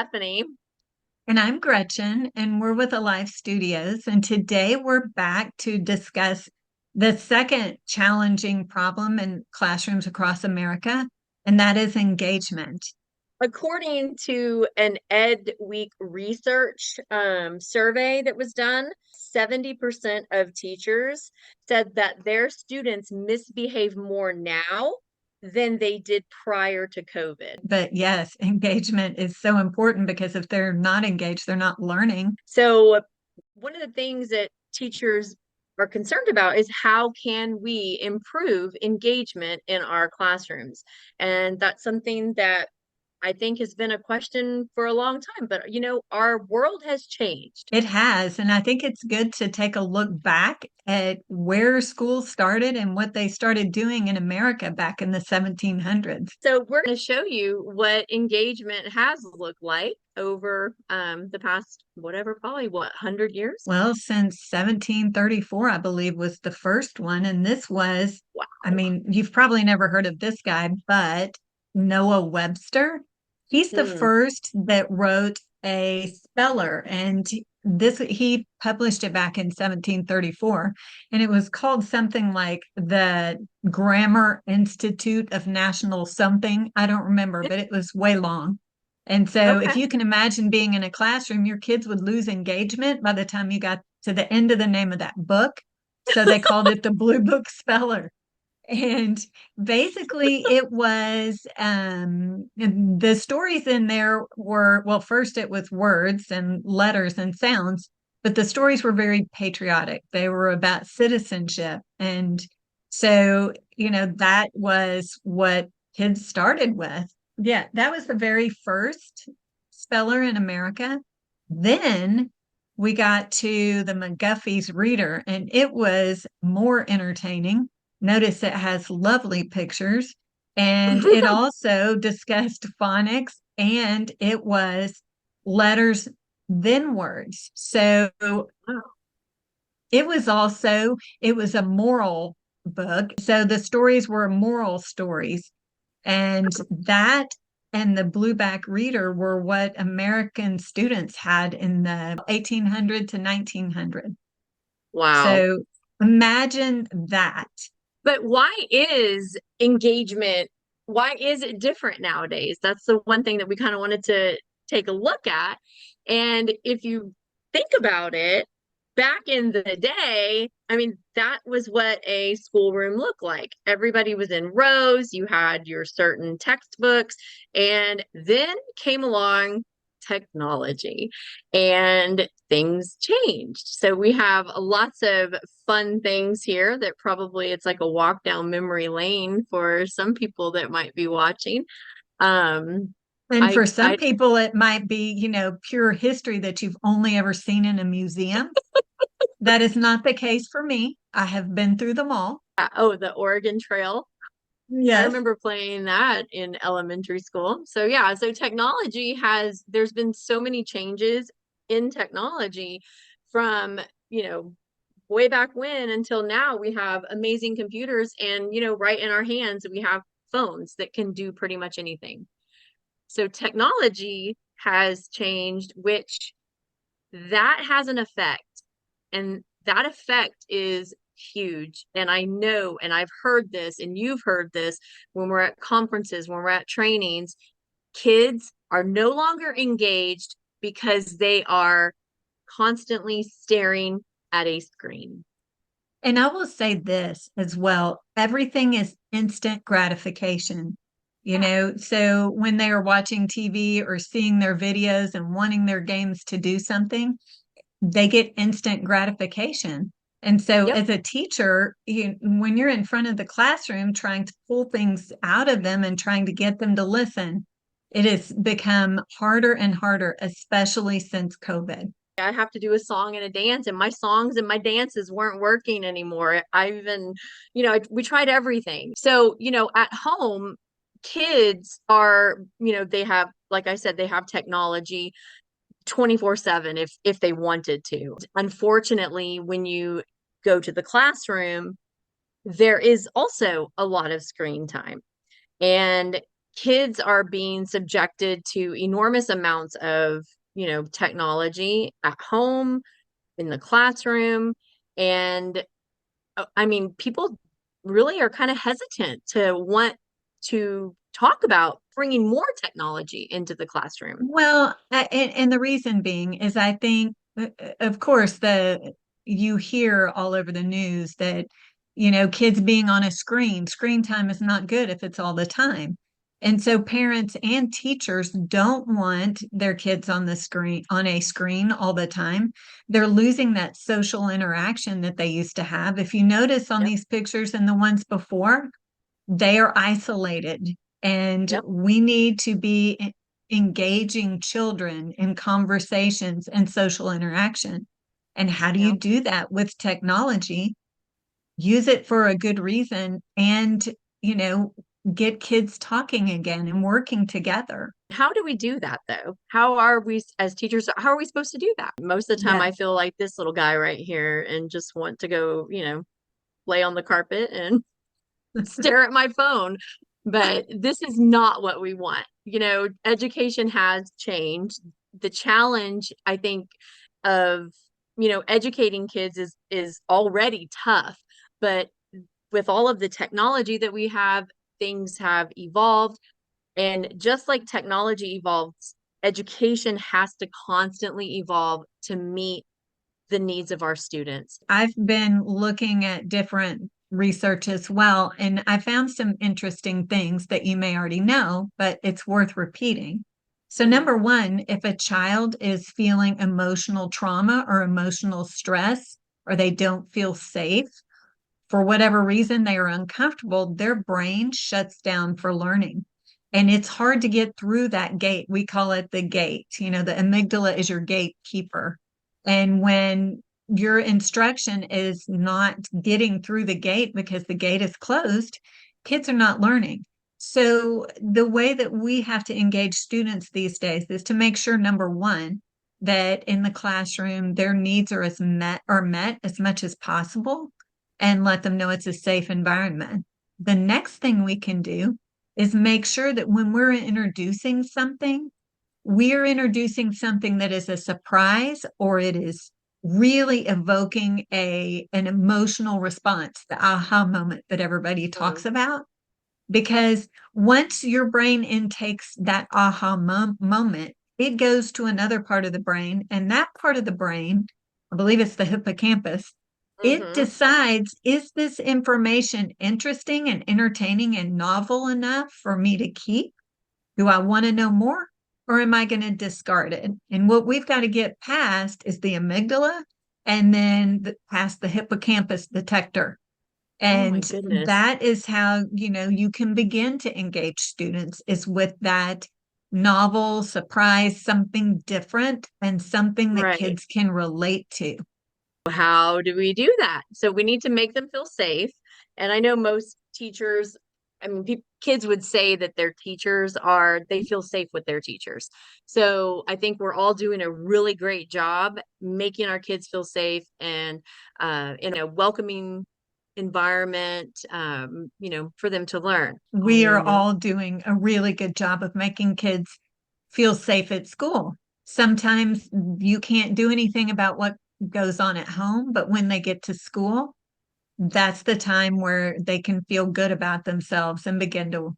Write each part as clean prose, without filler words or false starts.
Stephanie. And I'm Gretchen, and we're with Alive Studios. And today we're back to discuss the second challenging problem in classrooms across America, and that is engagement. According to an Ed Week research survey that was done, 70% of teachers said that their students misbehave more now than they did prior to COVID. But yes, engagement is so important because if they're not engaged, they're not learning. So, one of the things that teachers are concerned about is how can we improve engagement in our classrooms? And that's something that I think has been a question for a long time, but our world has changed. It has. And I think it's good to take a look back at where schools started and what they started doing in America back in the 1700s. So we're going to show you what engagement has looked like over the past, whatever, probably what, 100 years? Well, since 1734, I believe, was the first one. And this was, I Wow. mean, you've probably never heard of this guy, but Noah Webster. He's the Hmm. first that wrote a speller. And he published it back in 1734. And it was called something like the Grammar Institute of National something. I don't remember, but it was way long. And so if Okay. you can imagine being in a classroom, your kids would lose engagement by the time you got to the end of the name of that book. So they called it the Blue Book Speller. And basically, it was the stories in there were, well, first it was words and letters and sounds, but the stories were very patriotic. They were about citizenship. And so, that was what kids started with. Yeah, that was the very first speller in America. Then we got to the McGuffey's Reader, and it was more entertaining. Notice it has lovely pictures, and it also discussed phonics, and it was letters, then words. So it was a moral book. So the stories were moral stories. And that and the Blueback Reader were what American students had in the 1800 to 1900. Wow. So imagine that. But why is it different nowadays? That's the one thing that we kind of wanted to take a look at. And if you think about it, back in the day, I mean, that was what a schoolroom looked like. Everybody was in rows, you had your certain textbooks, and then came along technology and things changed. So we have lots of fun things here that probably it's like a walk down memory lane for some people that might be watching. Um, And I for some I people, it might be, pure history that you've only ever seen in a museum. That is not the case for me. I have been through them all. oh, the Oregon Trail. I Yes. remember playing that in elementary school. So yeah, so there's been so many changes in technology from, you know, way back when until now. We have amazing computers and, right in our hands, we have phones that can do pretty much anything. So technology has changed, which that has an effect. And that effect is huge. And I know, and I've heard this, and you've heard this when we're at conferences, when we're at trainings, kids are no longer engaged because they are constantly staring at a screen. And I will say this as well, everything is instant gratification. So when they are watching TV or seeing their videos and wanting their games to do something, they get instant gratification. And so, Yep. as a teacher, when you're in front of the classroom trying to pull things out of them and trying to get them to listen, it has become harder and harder, especially since COVID. I have to do a song and a dance, and my songs and my dances weren't working anymore. I even, we tried everything. So, at home, kids are, they have, like I said, they have technology 24/7 if they wanted to. Unfortunately, when you go to the classroom, there is also a lot of screen time. And kids are being subjected to enormous amounts of, technology at home, in the classroom. And I mean, people really are kind of hesitant to want to talk about bringing more technology into the classroom. Well, and the reason being is I think, of course, you hear all over the news that, kids being on a screen time is not good if it's all the time. And so parents and teachers don't want their kids on a screen all the time. They're losing that social interaction that they used to have. If you notice on Yep. these pictures and the ones before, they are isolated, and Yep. we need to be engaging children in conversations and social interaction. And how do you Yep. do that with technology? Use it for a good reason and, you know, get kids talking again and working together. How do we do that though? How are we as teachers, how are we supposed to do that? Most of the time Yeah. I feel like this little guy right here and just want to go, lay on the carpet and stare at my phone. But this is not what we want. Education has changed. The challenge, I think, of, educating kids is already tough. But with all of the technology that we have, things have evolved. And just like technology evolves, education has to constantly evolve to meet the needs of our students. I've been looking at different research as well, and I found some interesting things that you may already know, but it's worth repeating. So, Mhm. number one, if a child is feeling emotional trauma or emotional stress, or they don't feel safe, for whatever reason they are uncomfortable, their brain shuts down for learning. And it's hard to get through that gate. We call it the gate. The amygdala is your gatekeeper. And when your instruction is not getting through the gate because the gate is closed, kids are not learning. So the way that we have to engage students these days is to make sure, number one, that in the classroom their needs are met as much as possible, and let them know it's a safe environment. The next thing we can do is make sure that when we're introducing something that is a surprise, or it is really evoking an emotional response, the aha moment that everybody talks Mhm. about. Because once your brain intakes that moment, it goes to another part of the brain, and that part of the brain, I believe it's the hippocampus, it Mhm. decides, is this information interesting and entertaining and novel enough for me to keep? Do I want to know more, or am I going to discard it? And what we've got to get past is the amygdala, and then past the hippocampus detector. Oh my And goodness. that is how, you can begin to engage students, is with that novel surprise, something different and something that Right. kids can relate to. How do we do that? So we need to make them feel safe. And I know most teachers, I mean, kids would say that they feel safe with their teachers. So I think we're all doing a really great job making our kids feel safe and in a welcoming environment, for them to learn. We are And all doing a really good job of making kids feel safe at school. Sometimes you can't do anything about what goes on at home, but when they get to school, that's the time where they can feel good about themselves and begin to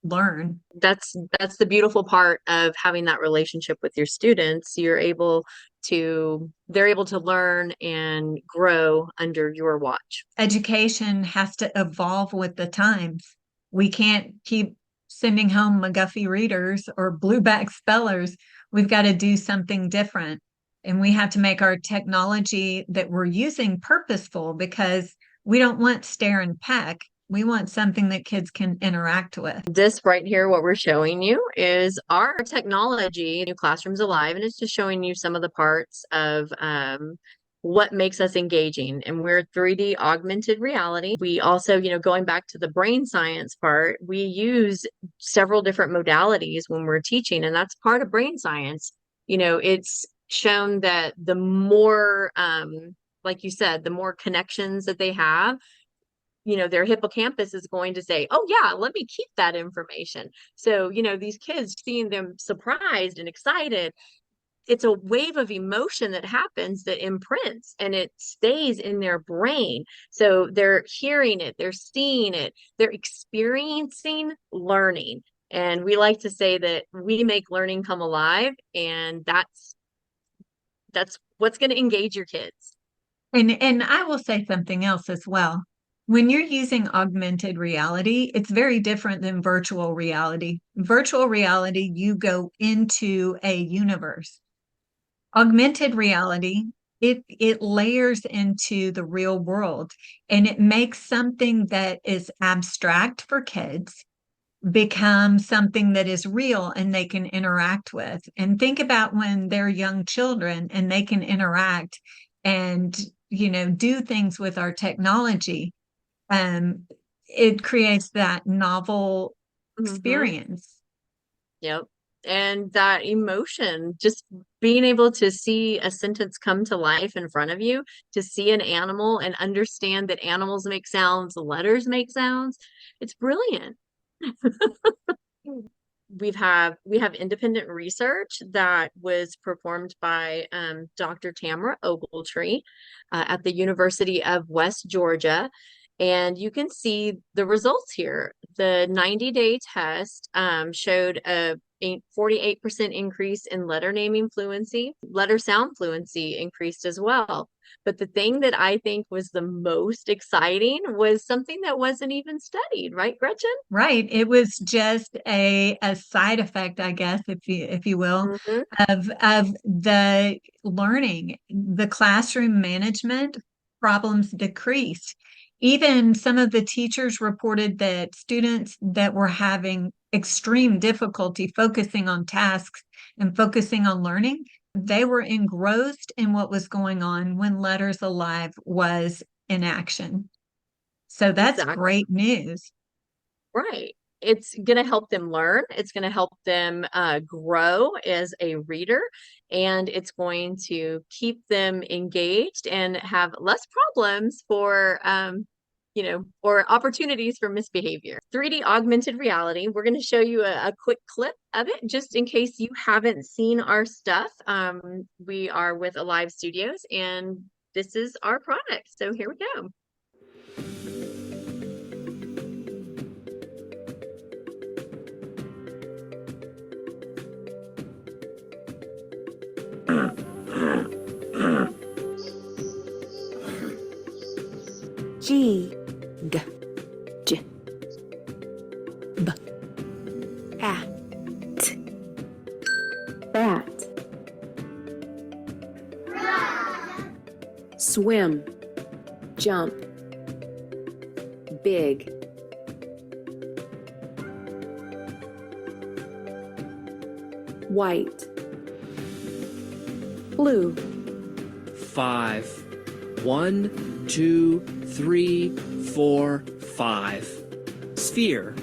learn. that's the beautiful part of having that relationship with your students. They're able to learn and grow under your watch. Education has to evolve with the times. We can't keep sending home McGuffey readers or blueback spellers. We've got to do something different. And we have to make our technology that we're using purposeful, because we don't want stare and peck. We want something that kids can interact with. This right here, what we're showing you is our technology, New Classrooms Alive, and it's just showing you some of the parts of what makes us engaging. And we're 3D augmented reality. We also, going back to the brain science part, we use several different modalities when we're teaching, and that's part of brain science. It's shown that like you said, the more connections that they have, their hippocampus is going to say, oh yeah, let me keep that information. So, these kids, seeing them surprised and excited, it's a wave of emotion that happens that imprints and it stays in their brain. So they're hearing it, they're seeing it, they're experiencing learning. And we like to say that we make learning come alive, and that's what's going to engage your kids. And I will say something else as well. When you're using augmented reality, it's very different than virtual reality. Virtual reality, you go into a universe. Augmented reality, it layers into the real world, and it makes something that is abstract for kids become something that is real and they can interact with. And think about when they're young children and they can interact and, do things with our technology. Um, it creates that novel Mm-hmm. experience. Yep. And that emotion, just being able to see a sentence come to life in front of you, to see an animal and understand that animals make sounds, letters make sounds, it's brilliant. We have independent research that was performed by Dr. Tamara Ogletree at the University of West Georgia. And you can see the results here. The 90-day test showed a 48% increase in letter naming fluency. Letter sound fluency increased as well. But the thing that I think was the most exciting was something that wasn't even studied, right, Gretchen? Right. It was just a side effect, I guess, if you will, Mm-hmm. of the learning. The classroom management problems decreased. Even some of the teachers reported that students that were having extreme difficulty focusing on tasks and focusing on learning, they were engrossed in what was going on when Letters Alive was in action. So that's Exactly. great news. Right. It's going to help them learn. It's going to help them grow as a reader, and it's going to keep them engaged and have less problems or opportunities for misbehavior. 3D augmented reality. We're going to show you a quick clip of it just in case you haven't seen our stuff. We are with Alive Studios, and this is our product. So here we go. G, G, J, B, at, bat, swim, jump, big, white, blue, 5. 1, 2, 3, 4, 5. Sphere.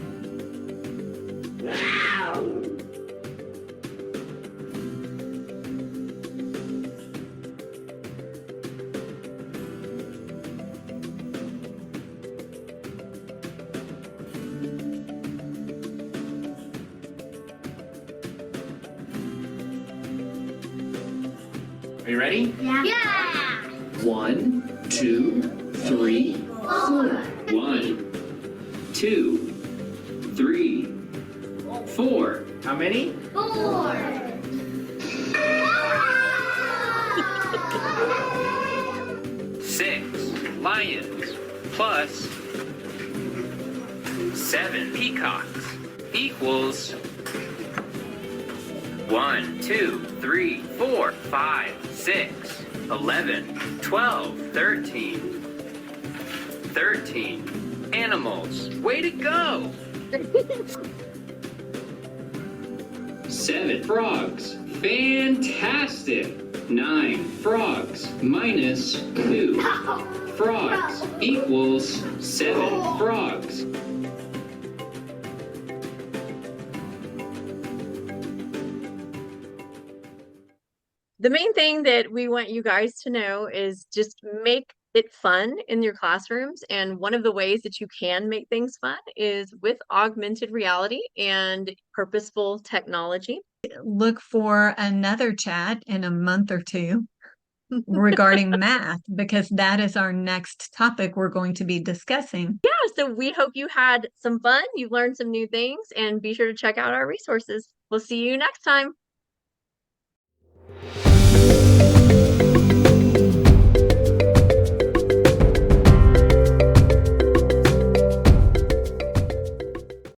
Are you ready? Yeah. 1, 2, 3, 4. 1, 2, 3, 4. How many? 4. 6 lions plus 7 peacocks equals 1, 2, 3, 4, 5, 6, 11, 12, 13. 13 animals. Way to go! 7 frogs. Fantastic! 9 frogs minus 2 frogs equals 7 frogs. The main thing that we want you guys to know is just make it fun in your classrooms. And one of the ways that you can make things fun is with augmented reality and purposeful technology. Look for another chat in a month or two regarding math, because that is our next topic we're going to be discussing. Yeah, so we hope you had some fun, you learned some new things, and be sure to check out our resources. We'll see you next time.